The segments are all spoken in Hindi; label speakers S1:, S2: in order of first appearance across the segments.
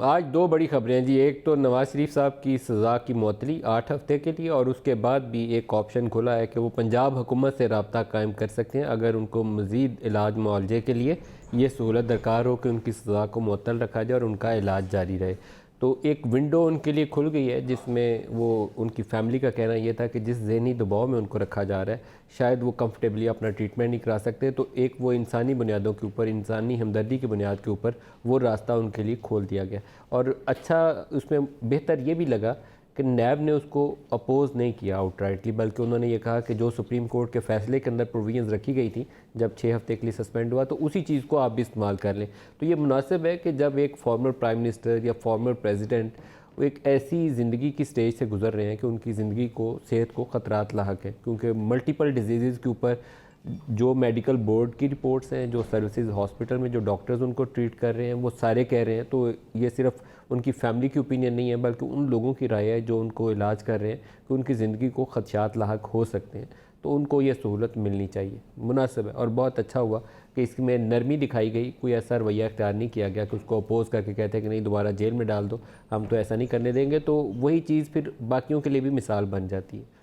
S1: आज दो बड़ी खबरें हैं जी। एक तो नवाज़ शरीफ साहब की सज़ा की मअतली 8 हफ्ते के लिए, और उसके बाद भी एक ऑप्शन खुला है कि वो पंजाब हुकूमत से रब्ता कायम कर सकते हैं अगर उनको मज़ीद इलाज मुआवजे के लिए ये सहूलत दरकार हो कि उनकी सज़ा को मुअत्तल रखा जाए और उनका इलाज जारी रहे। तो एक विंडो उनके लिए खुल गई है जिसमें वो, उनकी फ़ैमिली का कहना ये था कि जिस ज़हनी दबाव में उनको रखा जा रहा है शायद वो कंफर्टेबली अपना ट्रीटमेंट नहीं करा सकते। तो एक वो इंसानी बुनियादों के ऊपर, इंसानी हमदर्दी की बुनियाद के ऊपर वो रास्ता उनके लिए खोल दिया गया। और अच्छा, उसमें बेहतर ये भी लगा कि नैब ने उसको अपोज़ नहीं किया आउटराइटली, बल्कि उन्होंने ये कहा कि जो सुप्रीम कोर्ट के फ़ैसले के अंदर प्रोविजंस रखी गई थी जब 6 हफ्ते के लिए सस्पेंड हुआ, तो उसी चीज़ को आप भी इस्तेमाल कर लें। तो ये मुनासिब है कि जब एक फॉर्मर प्राइम मिनिस्टर या फॉर्मर प्रेसिडेंट वो एक ऐसी ज़िंदगी की स्टेज से गुज़र रहे हैं कि उनकी ज़िंदगी को, सेहत को ख़तरात लाहक है, क्योंकि मल्टीपल डिजीज़ के ऊपर जो मेडिकल बोर्ड की रिपोर्ट्स हैं, जो सर्विसेज हॉस्पिटल में जो डॉक्टर्स उनको ट्रीट कर रहे हैं, वो सारे कह रहे हैं। तो ये सिर्फ उनकी फैमिली की ओपिनियन नहीं है, बल्कि उन लोगों की राय है जो उनको इलाज कर रहे हैं कि उनकी ज़िंदगी को खदशात लाहक हो सकते हैं। तो उनको ये सहूलत मिलनी चाहिए, मुनासिब है। और बहुत अच्छा हुआ कि इसमें नरमी दिखाई गई, कोई ऐसा रवैया अख्तियार नहीं किया गया कि उसको अपोज़ करके कहते हैं कि नहीं दोबारा जेल में डाल दो, हम तो ऐसा नहीं करने देंगे। तो वही चीज़ फिर बाकियों के लिए भी मिसाल बन जाती है।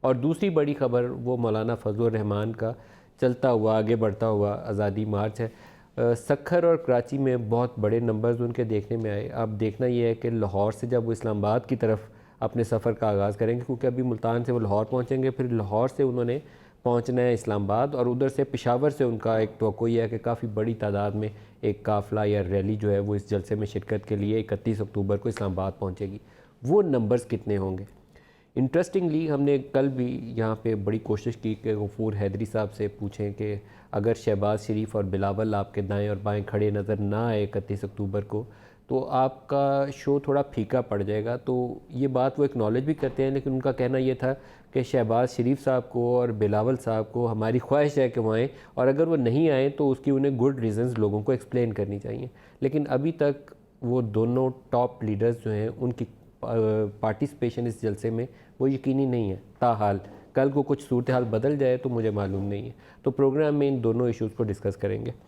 S1: और दूसरी बड़ी ख़बर वो मौलाना फजलुर रहमान का चलता हुआ, आगे बढ़ता हुआ आज़ादी मार्च है। सक्खर और कराची में बहुत बड़े नंबर्स उनके देखने में आए। अब देखना ये है कि लाहौर से जब वो इस्लामाबाद की तरफ अपने सफ़र का आगाज़ करेंगे, क्योंकि अभी मुल्तान से वो लाहौर पहुँचेंगे, फिर लाहौर से उन्होंने पहुँचना है इस्लामाबाद, और उधर से पेशावर से उनका एक तवक्को ये है कि काफ़ी बड़ी तादाद में एक काफ़िला या रैली जो है वो इस जलसे में शिरकत के लिए 31 अक्टूबर को इस्लामाबाद पहुँचेगी। वो नंबर्स कितने होंगे? इंटरेस्टिंगली हमने कल भी यहाँ पे बड़ी कोशिश की कि गफूर हैदरी साहब से पूछें कि अगर शहबाज शरीफ और बिलावल आपके दाएं और बाएं खड़े नज़र ना आए 31 अक्टूबर को, तो आपका शो थोड़ा फीका पड़ जाएगा। तो ये बात वो एक्नॉलेज भी करते हैं, लेकिन उनका कहना ये था कि शहबाज शरीफ साहब को और बिलावल साहब को हमारी ख्वाहिश है कि वो आएँ, और अगर वो नहीं आए तो उसकी उन्हें गुड रीज़न्स लोगों को एक्सप्लेन करनी चाहिए। लेकिन अभी तक वो दोनों टॉप लीडर्स जो हैं उनकी पार्टिसिपेशन इस जलसे में वो यकीनी नहीं है। ताहाल कल को कुछ सूरत हाल बदल जाए तो मुझे मालूम नहीं है। तो प्रोग्राम में इन दोनों इश्यूज़ को डिस्कस करेंगे।